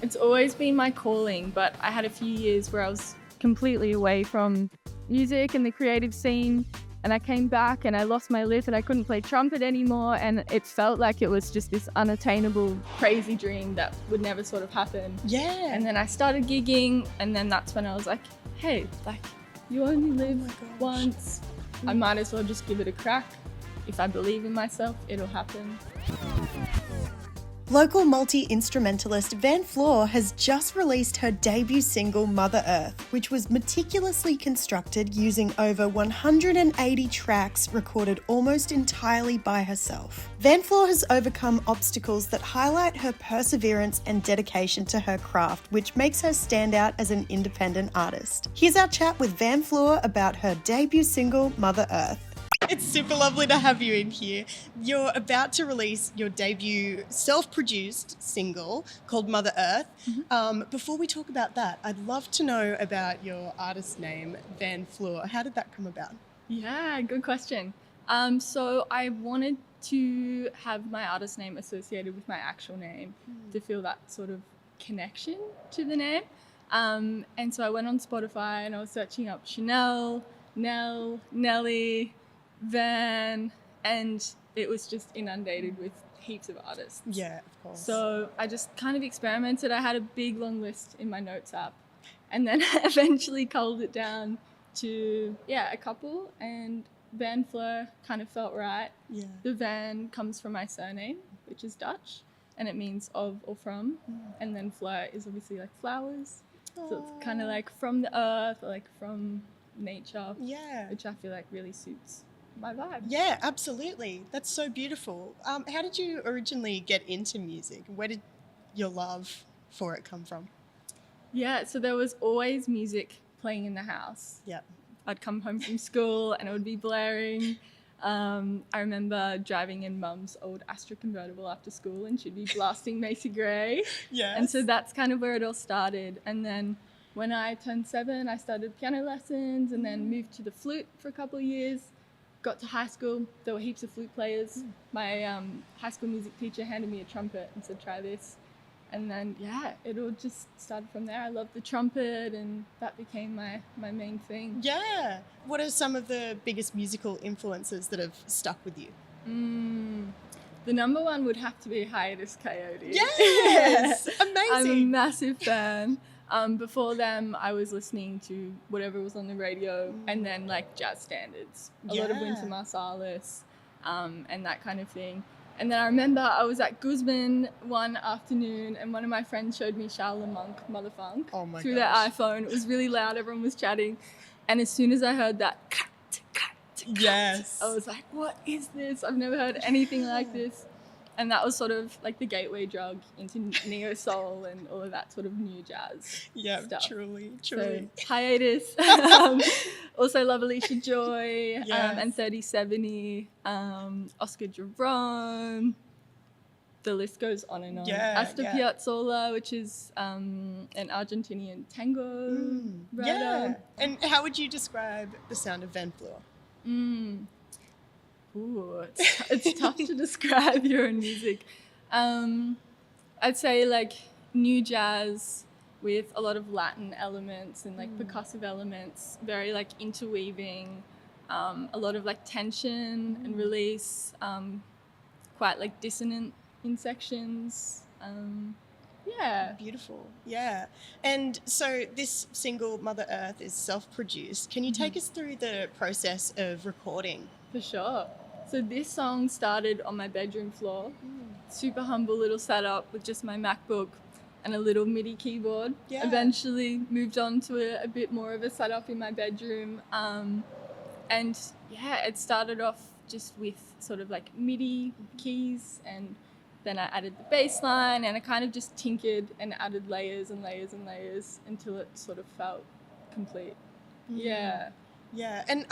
It's always been my calling, but I had a few years where I was completely away from music and the creative scene, and I came back and I lost my lift and I couldn't play trumpet anymore, and it felt like it was just this unattainable, crazy dream that would never sort of happen. Yeah. And then I started gigging, and then that's when I was like, hey, like, you only live once. I might as well just give it a crack. If I believe in myself, it'll happen. Local multi-instrumentalist Fleur has just released her debut single Mother Earth, which was meticulously constructed using over 180 tracks recorded almost entirely by herself. Fleur has overcome obstacles that highlight her perseverance and dedication to her craft, which makes her stand out as an independent artist. Here's our chat with Fleur about her debut single Mother Earth. It's super lovely to have you in here. You're about to release your debut self-produced single called Mother Earth. Before we talk about that, I'd love to know about your artist name, Fleur. How did that come about? Yeah, good question. So I wanted to have my artist name associated with my actual name to feel that sort of connection to the name. And so I went on Spotify and I was searching up Chanel, Nell, Nelly, Van, and it was just inundated with heaps of artists. Yeah, of course. So I just kind of experimented. I had a big long list in my notes app, and then eventually culled it down to a couple, and Fleur kind of felt right. Yeah. The Van comes from my surname, which is Dutch, and it means of or from, and then Fleur is obviously like flowers. Aww. So it's kind of like from the earth, or like from nature. Yeah. Which I feel like really suits my vibe. Yeah, absolutely. That's so beautiful. How did you originally get into music? Where did your love for it come from? Yeah, so there was always music playing in the house. Yeah. I'd come home from school and it would be blaring. I remember driving in Mum's old Astra convertible after school and she'd be blasting Macy Gray. Yes. And so that's kind of where it all started. And then when I turned 7, I started piano lessons and then moved to the flute for a couple of years. Got to high school, there were heaps of flute players. My high school music teacher handed me a trumpet and said, try this. And then, it all just started from there. I loved the trumpet and that became my main thing. Yeah. What are some of the biggest musical influences that have stuck with you? The number one would have to be Hiatus Coyote. Yes! Amazing! I'm a massive fan. Before them, I was listening to whatever was on the radio and then like jazz standards, a lot of Wynton Marsalis, and that kind of thing. And then I remember I was at Guzman one afternoon and one of my friends showed me Charles Monk, Mother Funk, through their iPhone. It was really loud, everyone was chatting. And as soon as I heard that, yes, I was like, what is this? I've never heard anything like this. And that was sort of like the gateway drug into neo soul and all of that sort of new jazz stuff. Truly. So, Hiatus. Also love Alicia Joy and 3070, Oscar Jerome. The list goes on and on. Astor Piazzolla, which is an Argentinian tango writer. Yeah. And how would you describe the sound of Fleur? Ooh, it's tough to describe your own music. I'd say like new jazz with a lot of Latin elements and like percussive elements, very like interweaving, a lot of like tension and release, quite like dissonant in sections. Beautiful. Yeah. And so this single, Mother Earth, is self-produced. Can you take us through the process of recording? For sure. So this song started on my bedroom floor. Super humble little setup with just my MacBook and a little MIDI keyboard. Eventually moved on to a bit more of a setup in my bedroom. And it started off just with sort of like MIDI keys, and then I added the bass line and I kind of just tinkered and added layers and layers and layers until it sort of felt complete. Yeah. And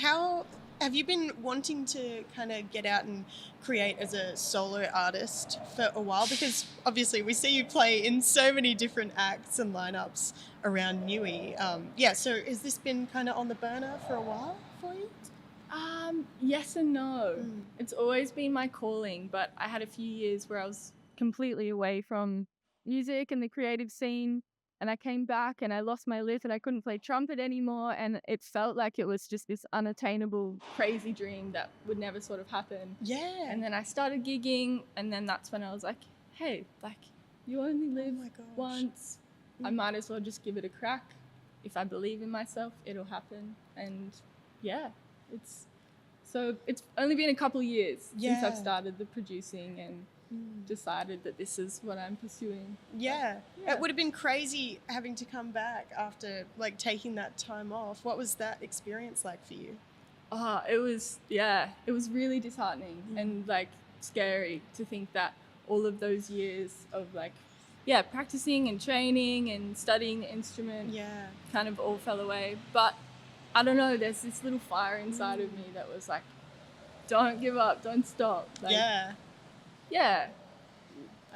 how have you been wanting to kind of get out and create as a solo artist for a while? Because obviously we see you play in so many different acts and lineups around Newey. So has this been kind of on the burner for a while for you? Yes and no. It's always been my calling, but I had a few years where I was completely away from music and the creative scene. And I came back and I lost my lip and I couldn't play trumpet anymore. And it felt like it was just this unattainable, crazy dream that would never sort of happen. Yeah. And then I started gigging, and then that's when I was like, hey, like, you only live once. I might as well just give it a crack. If I believe in myself, it'll happen. And yeah, it's only been a couple of years since I've started the producing and decided that this is what I'm pursuing. Yeah. It would have been crazy having to come back after like taking that time off. What was that experience like for you? It was really disheartening and like scary to think that all of those years of like, practicing and training and studying the instrument kind of all fell away. But I don't know, there's this little fire inside of me that was like, don't give up, don't stop. Like, I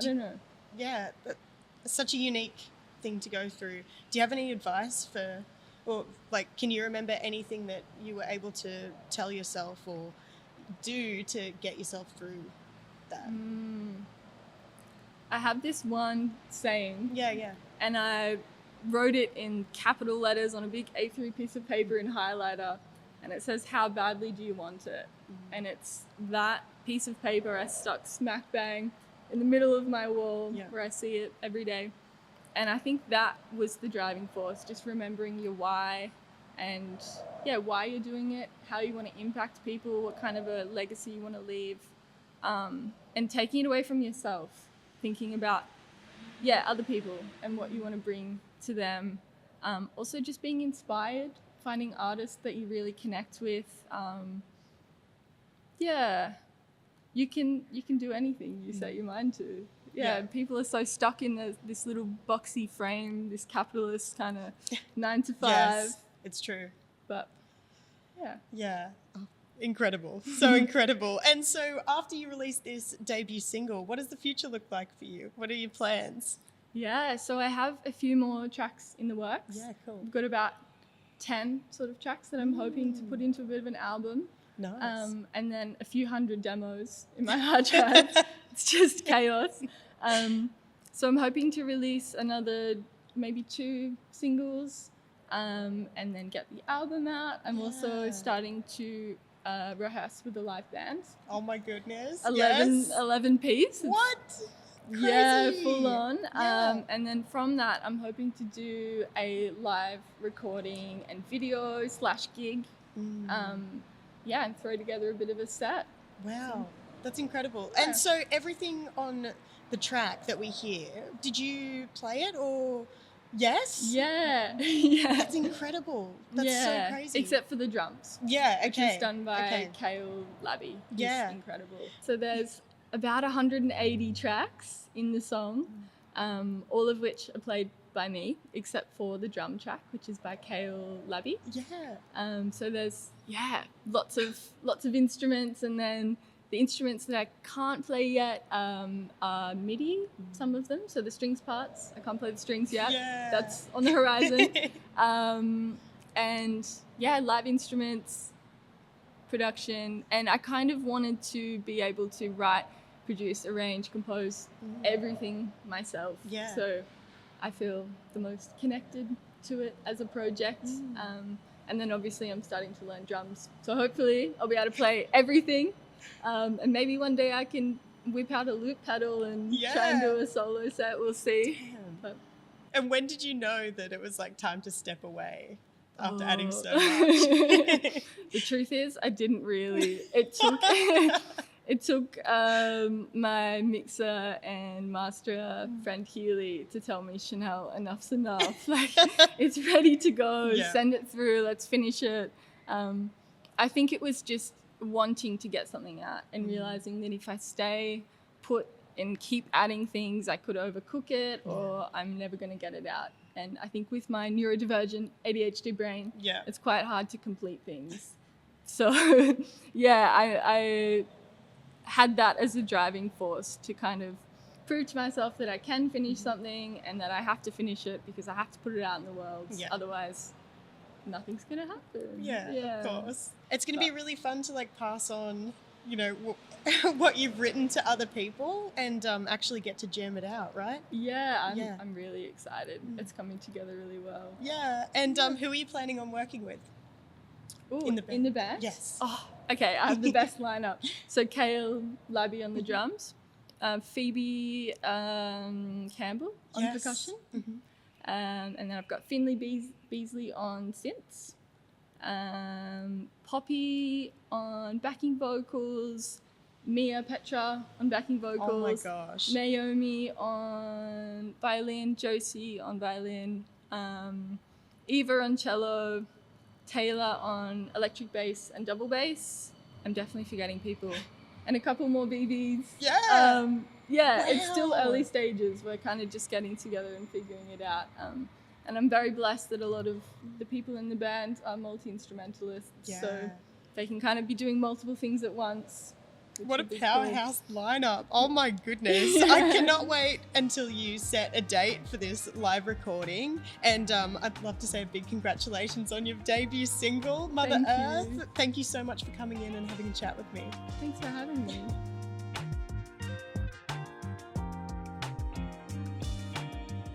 don't know. Yeah, that's such a unique thing to go through. Do you have any advice for, or like, can you remember anything that you were able to tell yourself or do to get yourself through that? I have this one saying. Yeah. And I wrote it in capital letters on a big A3 piece of paper in highlighter. And it says, how badly do you want it? And it's that piece of paper I stuck smack bang in the middle of my wall where I see it every day. And I think that was the driving force, just remembering your why and why you're doing it, how you want to impact people, what kind of a legacy you want to leave, and taking it away from yourself, thinking about other people and what you want to bring to them. Also just being inspired, finding artists that you really connect with. You can do anything you set your mind to. People are so stuck in this little boxy frame, this capitalist kind of 9 to 5. Yes, it's true. But yeah. Oh, incredible. So incredible. And so after you release this debut single, what does the future look like for you? What are your plans? Yeah, so I have a few more tracks in the works. Yeah, cool. I've got about 10 sort of tracks that I'm hoping to put into a bit of an album. Nice. And then a few hundred demos in my hard drive. It's just chaos. So I'm hoping to release another maybe 2 singles and then get the album out. I'm also starting to rehearse with a live band. Oh my goodness. 11 piece. What? Crazy. Yeah, full on. And then from that, I'm hoping to do a live recording and video / gig. And throw together a bit of a set. Wow, that's incredible. Yeah. And so everything on the track that we hear, did you play it or yes? Yeah. That's incredible. That's so crazy. Except for the drums. Yeah, okay. Which is done by Kale Labby. Yeah. Incredible. So there's about 180 tracks in the song, all of which are played by me, except for the drum track, which is by Kale Labby. Yeah. So there's lots of instruments, and then the instruments that I can't play yet are MIDI, some of them. So the strings parts, I can't play the strings yet. Yeah. That's on the horizon. And live instruments, production, and I kind of wanted to be able to write, produce, arrange, compose everything myself. Yeah. So I feel the most connected to it as a project. And then obviously I'm starting to learn drums. So hopefully I'll be able to play everything. And maybe one day I can whip out a loop pedal and try and do a solo set. We'll see. But, and when did you know that it was like time to step away after adding so much? The truth is I didn't really. It took my mixer and masterer friend Healy to tell me, Chanel, enough's enough. Like, it's ready to go. Send it through. Let's finish it. I think it was just wanting to get something out and realizing that if I stay put and keep adding things, I could overcook it or I'm never going to get it out. And I think with my neurodivergent ADHD brain, it's quite hard to complete things. So, I had that as a driving force to kind of prove to myself that I can finish something and that I have to finish it because I have to put it out in the world. Otherwise, nothing's going to happen. Yeah, of course. It's going to be really fun to like pass on you know, what you've written to other people and actually get to jam it out, right? Yeah, I'm really excited. It's coming together really well. Yeah, and who are you planning on working with? Ooh, in the band? Yes. Oh, okay, I have the best lineup. So Kale Labby on the drums, Phoebe Campbell on percussion, and then I've got Finley Beasley on synths, Poppy on backing vocals, Mia Petra on backing vocals. Oh my gosh. Naomi on violin, Josie on violin, Eva on cello, Taylor on electric bass and double bass. I'm definitely forgetting people. And a couple more BBs. Yeah. It's still early stages. We're kind of just getting together and figuring it out. And I'm very blessed that a lot of the people in the band are multi-instrumentalists. Yeah. So they can kind of be doing multiple things at once. What a powerhouse lineup. Oh my goodness. I cannot wait until you set a date for this live recording. And I'd love to say a big congratulations on your debut single, Mother Earth. Thank you so much for coming in and having a chat with me. Thanks for having me.